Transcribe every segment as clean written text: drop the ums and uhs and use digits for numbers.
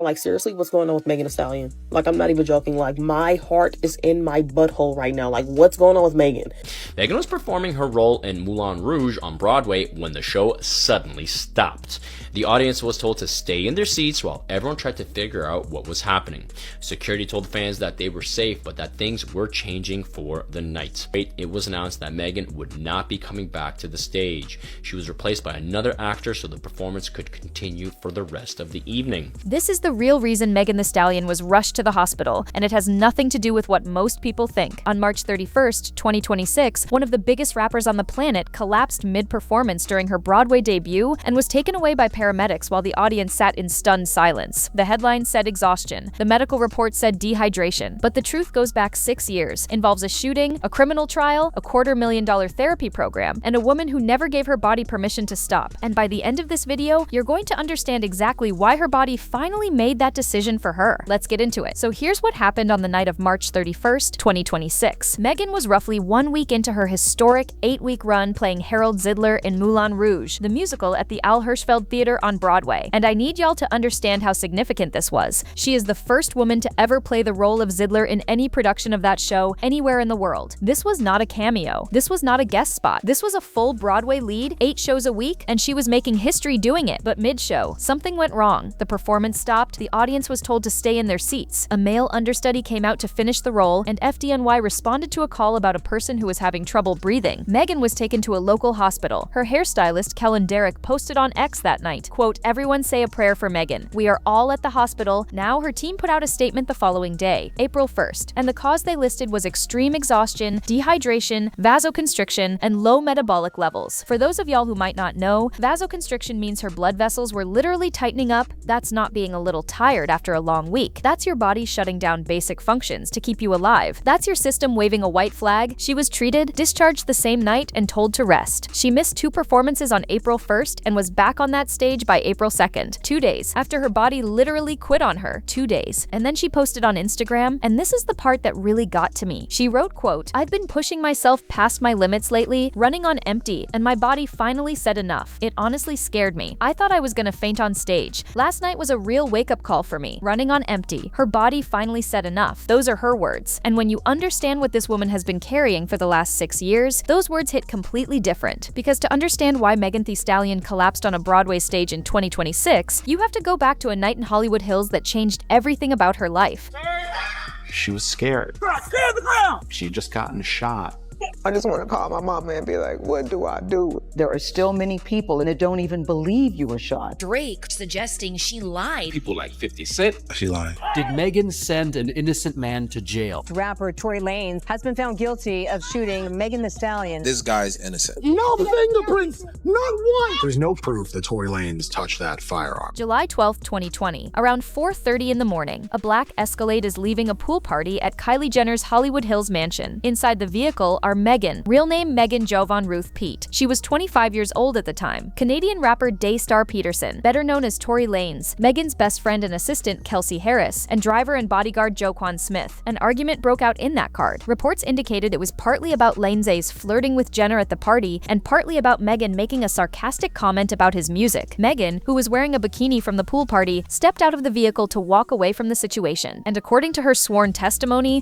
Like, seriously, what's going on with Megan Thee Stallion? Like, I'm not even joking. Like, my heart is in my butthole right now. Like, what's going on with Megan? Megan was performing her role in Moulin Rouge on Broadway when the show suddenly stopped. The audience was told to stay in their seats while everyone tried to figure out what was happening. Security told fans that they were safe, but that things were changing for the night. It was announced that Megan would not be coming back to the stage. She was replaced by another actor so the performance could continue for the rest of the evening. This is the real reason Megan Thee Stallion was rushed to the hospital, and it has nothing to do with what most people think. On March 31st, 2026, one of the biggest rappers on the planet collapsed mid-performance during her Broadway debut and was taken away by paramedics while the audience sat in stunned silence. The headline said exhaustion. The medical report said dehydration. But the truth goes back 6 years, involves a shooting, a criminal trial, a $250,000 therapy program, and a woman who never gave her body permission to stop. And by the end of this video, you're going to understand exactly why her body finally made that decision for her. Let's get into it. So here's what happened on the night of March 31st, 2026. Megan was roughly 1 week into her historic 8-week run playing Harold Zidler in Moulin Rouge, the musical at the Al Hirschfeld Theater on Broadway. And I need y'all to understand how significant this was. She is the first woman to ever play the role of Zidler in any production of that show anywhere in the world. This was not a cameo. This was not a guest spot. This was a full Broadway lead, 8 shows a week, and she was making history doing it. But mid-show, something went wrong. The performance stopped. The audience was told to stay in their seats. A male understudy came out to finish the role, and FDNY responded to a call about a person who was having trouble breathing. Megan was taken to a local hospital. Her hairstylist, Kellen Derrick, posted on X that night, quote, "Everyone say a prayer for Megan. We are all at the hospital." Now her team put out a statement the following day, April 1st, and the cause they listed was extreme exhaustion, dehydration, vasoconstriction, and low metabolic levels. For those of y'all who might not know, vasoconstriction means her blood vessels were literally tightening up. That's not being a little tired after a long week. That's your body shutting down basic functions to keep you alive. That's your system waving a white flag. She was treated, discharged the same night, and told to rest. She missed 2 performances on April 1st and was back on that stage by April 2nd, 2 days after her body literally quit on her. 2 days. And then she posted on Instagram, and this is the part that really got to me. She wrote, quote, "I've been pushing myself past my limits lately, running on empty, and my body finally said enough. It honestly scared me. I thought I was gonna faint on stage. Last night was a real wake-up call for me. Running on empty. Her body finally said enough." Those are her words. And when you understand what this woman has been carrying for the last 6 years, those words hit completely different. Because to understand why Megan Thee Stallion collapsed on a Broadway stage in 2026, you have to go back to a night in Hollywood Hills that changed everything about her life. She was scared. Stay on the ground! She had just gotten shot. I just want to call my mama and be like, what do I do? There are still many people that don't even believe you were shot. Drake suggesting she lied. People like 50 Cent. She lied. Did Megan send an innocent man to jail? Rapper Tory Lanez has been found guilty of shooting Megan Thee Stallion. This guy's innocent. No fingerprints, not one. There's no proof that Tory Lanez touched that firearm. July 12th, 2020. Around 4:30 in the morning, a black Escalade is leaving a pool party at Kylie Jenner's Hollywood Hills mansion. Inside the vehicle are Megan, real name Megan Jovan Ruth Pete. She was 25 years old at the time. Canadian rapper Daystar Peterson, better known as Tory Lanez, Megan's best friend and assistant Kelsey Harris, and driver and bodyguard Joquan Smith. An argument broke out in that car. Reports indicated it was partly about Lanez's flirting with Jenner at the party and partly about Megan making a sarcastic comment about his music. Megan, who was wearing a bikini from the pool party, stepped out of the vehicle to walk away from the situation. And according to her sworn testimony,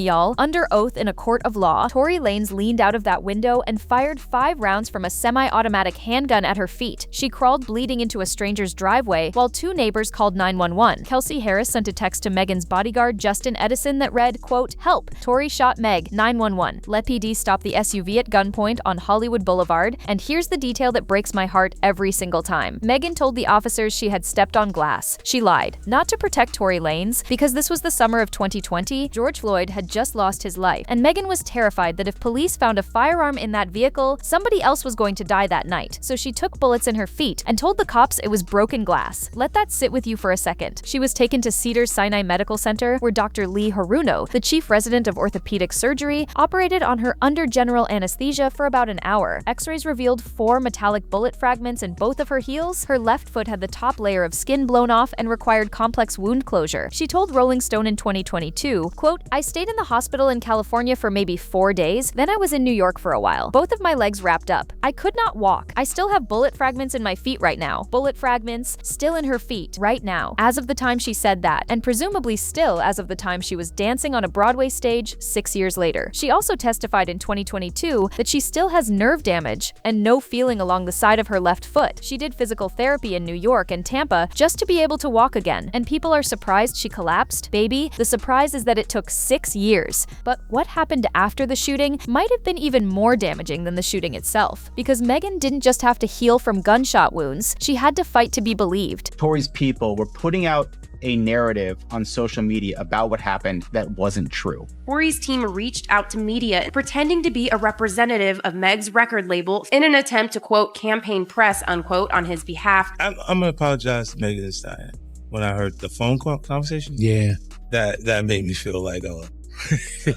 y'all, under oath in a court of law, Tory Lanez leaned out of that window and fired 5 rounds from a semi-automatic handgun at her feet. She crawled bleeding into a stranger's driveway while 2 neighbors called 911. Kelsey Harris sent a text to Megan's bodyguard Justin Edison that read, quote, "Help, Tory shot Meg, 911. Let PD stop the SUV at gunpoint on Hollywood Boulevard." And here's the detail that breaks my heart every single time. Megan told the officers she had stepped on glass. She lied. Not to protect Tory Lanez, because this was the summer of 2020, George Floyd had just lost his life, and Megan was terrified that if police found a firearm in that vehicle, somebody else was going to die that night. So she took bullets in her feet and told the cops it was broken glass. Let that sit with you for a second. She was taken to Cedars-Sinai Medical Center, where Dr. Lee Haruno, the chief resident of orthopedic surgery, operated on her under general anesthesia for about an hour. X-rays revealed 4 metallic bullet fragments in both of her heels. Her left foot had the top layer of skin blown off and required complex wound closure. She told Rolling Stone in 2022, quote, "I stayed in the hospital in California for maybe 4 days. Then I was in New York for a while. Both of my legs wrapped up. I could not walk. I still have bullet fragments in my feet right now. Bullet fragments still in her feet right now, as of the time she said that, and presumably still as of the time she was dancing on a Broadway stage 6 years later. She also testified in 2022 that she still has nerve damage and no feeling along the side of her left foot. She did physical therapy in New York and Tampa just to be able to walk again, and people are surprised she collapsed. Baby, the surprise is that it took 6 years. But what happened after the shooting might have been even more damaging than the shooting itself, because Megan didn't just have to heal from gunshot wounds, she had to fight to be believed. Tory's people were putting out a narrative on social media about what happened that wasn't true. Tory's team reached out to media pretending to be a representative of Meg's record label in an attempt to, quote, campaign press, unquote, on his behalf. I'm going to apologize to Megan Thee Stallion. When I heard the phone conversation, that made me feel like, oh,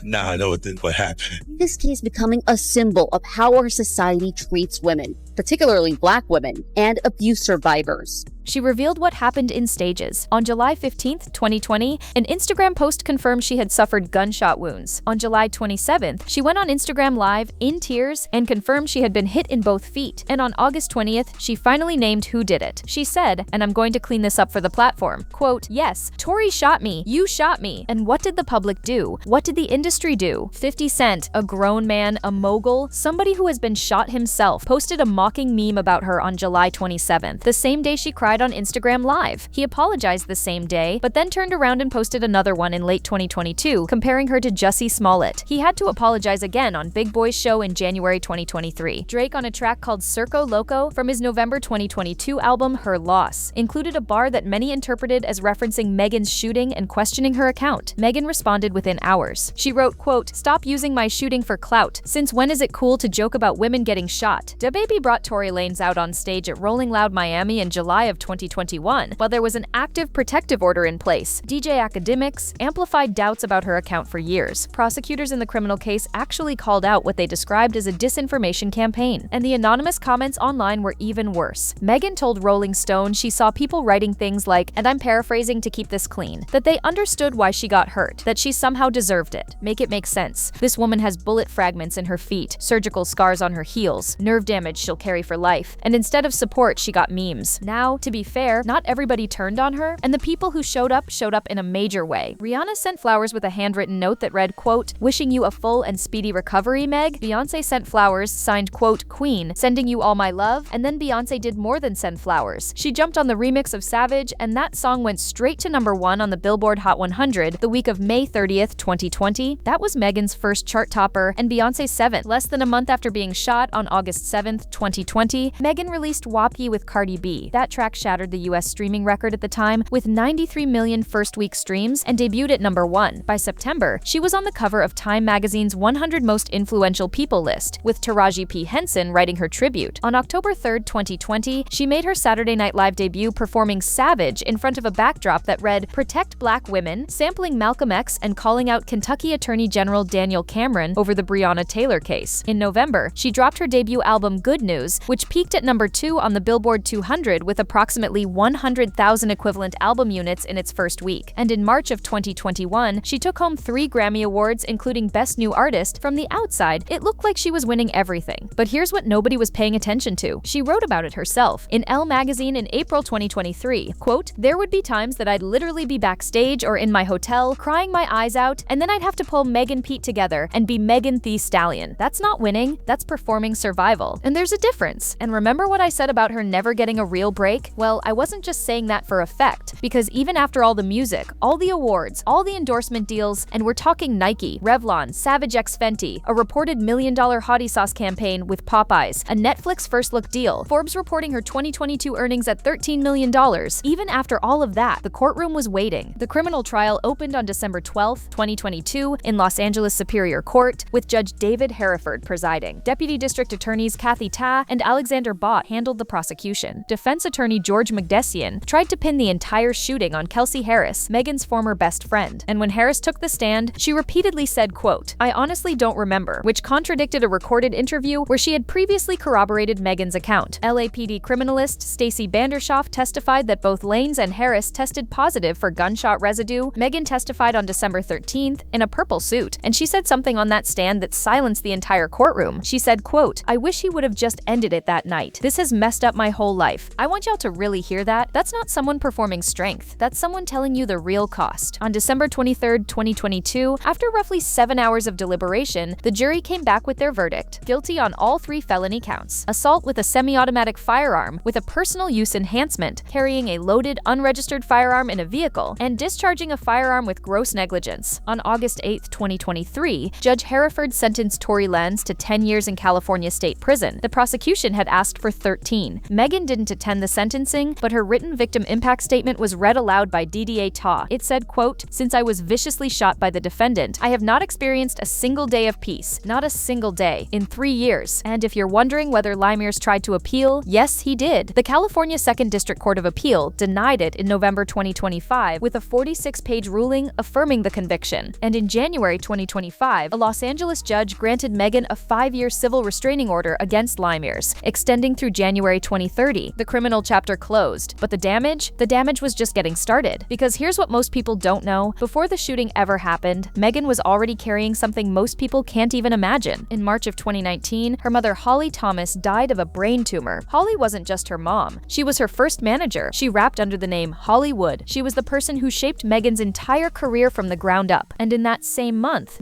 now I know what happened. This case becoming a symbol of how our society treats women, particularly Black women, and abuse survivors. She revealed what happened in stages. On July 15, 2020, an Instagram post confirmed she had suffered gunshot wounds. On July 27th, she went on Instagram Live in tears and confirmed she had been hit in both feet. And on August 20th, she finally named who did it. She said, and I'm going to clean this up for the platform, quote, "Yes, Tory shot me. You shot me." And what did the public do? What did the industry do? 50 Cent, a grown man, a mogul, somebody who has been shot himself, posted a mocking meme about her on July 27th, the same day she cried on Instagram Live. He apologized the same day, but then turned around and posted another one in late 2022, comparing her to Jussie Smollett. He had to apologize again on Big Boy's show in January 2023. Drake, on a track called Circo Loco from his November 2022 album Her Loss, included a bar that many interpreted as referencing Megan's shooting and questioning her account. Megan responded within hours. She wrote, quote, "Stop using my shooting for clout. Since when is it cool to joke about women getting shot?" DaBaby brought Tory Lanez out on stage at Rolling Loud Miami in July of 2021, while there was an active protective order in place. DJ Academics amplified doubts about her account for years. Prosecutors in the criminal case actually called out what they described as a disinformation campaign, and the anonymous comments online were even worse. Megan told Rolling Stone she saw people writing things like, and I'm paraphrasing to keep this clean, that they understood why she got hurt, that she somehow deserved it. Make it make sense. This woman has bullet fragments in her feet, surgical scars on her heels, nerve damage she'll carry for life, and instead of support, she got memes. Now, to be fair, not everybody turned on her, and the people who showed up in a major way. Rihanna sent flowers with a handwritten note that read, quote, "Wishing you a full and speedy recovery, Meg." Beyonce sent flowers signed, quote, "Queen, sending you all my love," and then Beyonce did more than send flowers. She jumped on the remix of Savage, and that song went straight to #1 on the Billboard Hot 100 the week of May 30th, 2020. That was Megan's first chart topper, and Beyonce's 7th. Less than a month after being shot on August 7th, 2020, Megan released WAP with Cardi B. That track shattered the US streaming record at the time with 93 million first-week streams and debuted at #1. By September, she was on the cover of Time magazine's 100 Most Influential People list, with Taraji P. Henson writing her tribute. On October 3rd, 2020, she made her Saturday Night Live debut performing Savage in front of a backdrop that read, "Protect Black Women," sampling Malcolm X and calling out Kentucky Attorney General Daniel Cameron over the Breonna Taylor case. In November, she dropped her debut album Good News, which peaked at #2 on the Billboard 200 with approximately 100,000 equivalent album units in its first week. And in March of 2021, she took home 3 Grammy Awards, including Best New Artist. From the outside, it looked like she was winning everything. But here's what nobody was paying attention to. She wrote about it herself. In Elle magazine in April 2023, quote, "There would be times that I'd literally be backstage or in my hotel, crying my eyes out, and then I'd have to pull Meg and Pete together and be Megan Thee Stallion. That's not winning, that's performing survival. And there's a difference. And remember what I said about her never getting a real break? Well, I wasn't just saying that for effect, because even after all the music, all the awards, all the endorsement deals, and we're talking Nike, Revlon, Savage X Fenty, a reported $1 million hottie sauce campaign with Popeyes, a Netflix first look deal, Forbes reporting her 2022 earnings at $13 million. Even after all of that, the courtroom was waiting. The criminal trial opened on December 12, 2022 in Los Angeles Superior Court, with Judge David Hereford presiding. Deputy District Attorneys Kathy Tabb Shah and Alexander Bott handled the prosecution. Defense attorney George McDessian tried to pin the entire shooting on Kelsey Harris, Megan's former best friend. And when Harris took the stand, she repeatedly said, quote, "I honestly don't remember," which contradicted a recorded interview where she had previously corroborated Megan's account. LAPD criminalist Stacey Bandershoff testified that both Lanes and Harris tested positive for gunshot residue. Megan testified on December 13th in a purple suit, and she said something on that stand that silenced the entire courtroom. She said, quote, "I wish he would have just ended it that night. This has messed up my whole life. I want y'all to really hear that. That's not someone performing strength. That's someone telling you the real cost." On December 23rd, 2022, after roughly 7 hours of deliberation, the jury came back with their verdict: guilty on all 3 felony counts: assault with a semi-automatic firearm with a personal use enhancement, carrying a loaded, unregistered firearm in a vehicle, and discharging a firearm with gross negligence. On August 8th, 2023, Judge Hereford sentenced Tory Lanez to 10 years in California State Prison. The prosecution had asked for 13. Megan didn't attend the sentencing, but her written victim impact statement was read aloud by DDA Ta. It said, quote, "Since I was viciously shot by the defendant, I have not experienced a single day of peace, not a single day, in 3 years. And if you're wondering whether Limers tried to appeal, yes, he did. The California 2nd District Court of Appeal denied it in November 2025 with a 46-page ruling affirming the conviction. And in January 2025, a Los Angeles judge granted Megan a 5-year civil restraining order against Limers, extending through January 2030. The criminal chapter closed, but the damage was just getting started. Because here's what most people don't know: before the shooting ever happened, Megan was already carrying something most people can't even imagine. In March of 2019, her mother Holly Thomas died of a brain tumor. Holly wasn't just her mom. She was her first manager. She rapped under the name Hollywood. She was the person who shaped Megan's entire career from the ground up. And in that same month,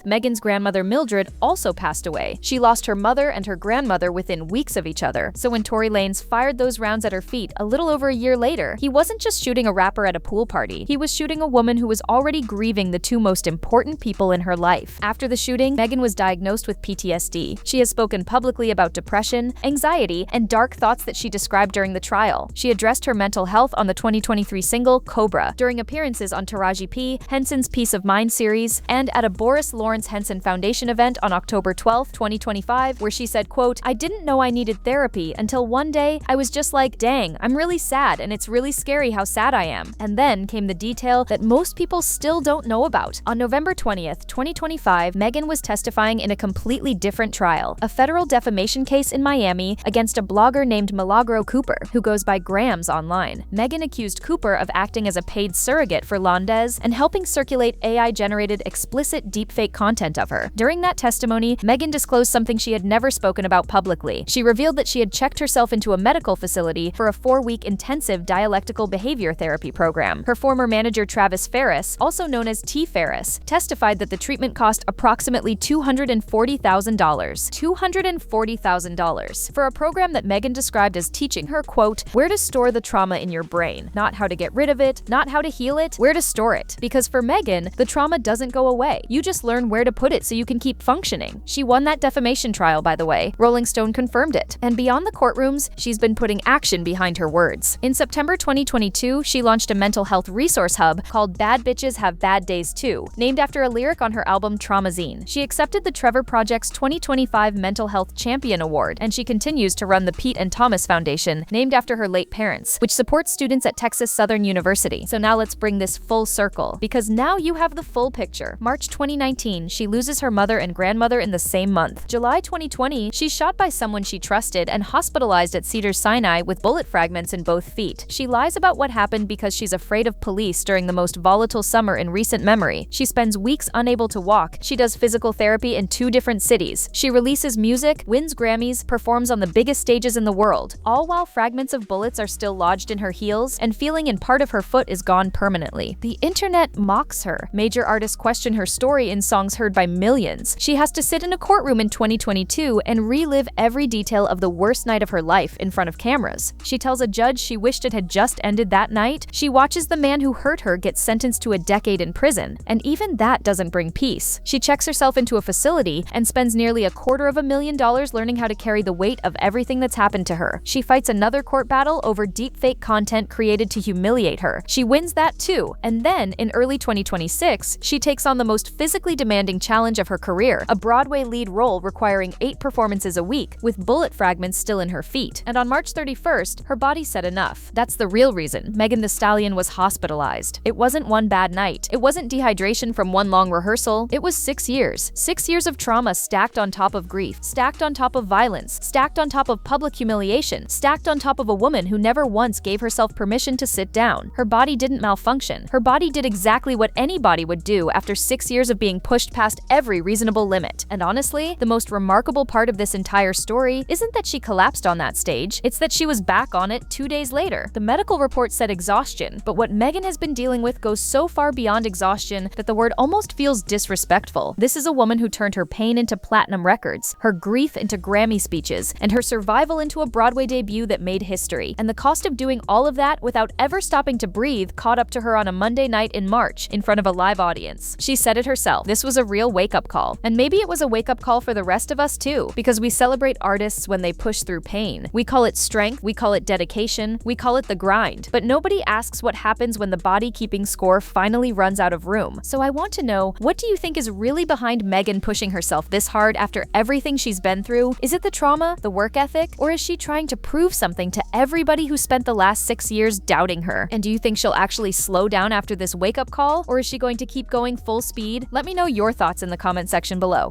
Megan's grandmother Mildred also passed away. She lost her mother and her grandmother within weeks of each other. So when Tory Lanez fired those rounds at her feet a little over a year later, he wasn't just shooting a rapper at a pool party. He was shooting a woman who was already grieving the 2 most important people in her life. After the shooting, Megan was diagnosed with PTSD. She has spoken publicly about depression, anxiety, and dark thoughts that she described during the trial. She addressed her mental health on the 2023 single Cobra, during appearances on Taraji P. Henson's Peace of Mind series, and at a Boris Lawrence Henson Foundation event on October 12, 2025, where she said, quote, "I didn't know I needed therapy until one day I was just like, dang, I'm really sad and it's really scary how sad I am." And then came the detail that most people still don't know about. On November 20th, 2025, Megan was testifying in a completely different trial, a federal defamation case in Miami against a blogger named Milagro Cooper, who goes by Grams online. Megan accused Cooper of acting as a paid surrogate for Lanez and helping circulate AI-generated explicit deepfake content of her. During that testimony, Megan disclosed something she had never spoken about publicly. She revealed that she had checked herself into a medical facility for a 4-week intensive dialectical behavior therapy program. Her former manager Travis Ferris, also known as T. Ferris, testified that the treatment cost approximately $240,000. $240,000 for a program that Megan described as teaching her, quote, "where to store the trauma in your brain. Not how to get rid of it, not how to heal it, where to store it." Because for Megan, the trauma doesn't go away. You just learn where to put it so you can keep functioning. She won that defamation trial, by the way. Rolling Stone confirmed it. And beyond the courtrooms, she's been putting action behind her words. In September 2022, she launched a mental health resource hub called Bad Bitches Have Bad Days Too, named after a lyric on her album Traumazine. She accepted the Trevor Project's 2025 Mental Health Champion Award, and she continues to run the Pete and Thomas Foundation, named after her late parents, which supports students at Texas Southern University. So now let's bring this full circle, because now you have the full picture. March 2019, she loses her mother and grandmother in the same month. July 2020, she's shot by someone she trusted and hospitalized at Cedars-Sinai with bullet fragments in both feet. She lies about what happened because she's afraid of police during the most volatile summer in recent memory. She spends weeks unable to walk. She does physical therapy in 2 different cities. She releases music, wins Grammys, performs on the biggest stages in the world, all while fragments of bullets are still lodged in her heels and feeling in part of her foot is gone permanently. The internet mocks her. Major artists question her story in songs heard by millions. She has to sit in a courtroom in 2022 and relive every detail of the worst night of her life in front of cameras. She tells a judge she wished it had just ended that night. She watches the man who hurt her get sentenced to a decade in prison, and even that doesn't bring peace. She checks herself into a facility and spends nearly $250,000 learning how to carry the weight of everything that's happened to her. She fights another court battle over deepfake content created to humiliate her. She wins that too, and then in early 2026, she takes on the most physically demanding challenge of her career, a Broadway lead role requiring 8 performances a week week, with bullet fragments still in her feet. And on March 31st, her body said enough. That's the real reason Megan Thee Stallion was hospitalized. It wasn't one bad night. It wasn't dehydration from one long rehearsal. It was 6 years. 6 years of trauma stacked on top of grief, stacked on top of violence, stacked on top of public humiliation, stacked on top of a woman who never once gave herself permission to sit down. Her body didn't malfunction. Her body did exactly what any body would do after 6 years of being pushed past every reasonable limit. And honestly, the most remarkable part of this entire story isn't that she collapsed on that stage, it's that she was back on it 2 days later. The medical report said exhaustion, but what Megan has been dealing with goes so far beyond exhaustion that the word almost feels disrespectful. This is a woman who turned her pain into platinum records, her grief into Grammy speeches, and her survival into a Broadway debut that made history. And the cost of doing all of that without ever stopping to breathe caught up to her on a Monday night in March in front of a live audience. She said it herself. This was a real wake-up call. And maybe it was a wake-up call for the rest of us too, because we celebrate artists when they push through pain. We call it strength, we call it dedication, we call it the grind. But nobody asks what happens when the body-keeping score finally runs out of room. So I want to know, what do you think is really behind Megan pushing herself this hard after everything she's been through? Is it the trauma, the work ethic, or is she trying to prove something to everybody who spent the last 6 years doubting her? And do you think she'll actually slow down after this wake-up call, or is she going to keep going full speed? Let me know your thoughts in the comment section below.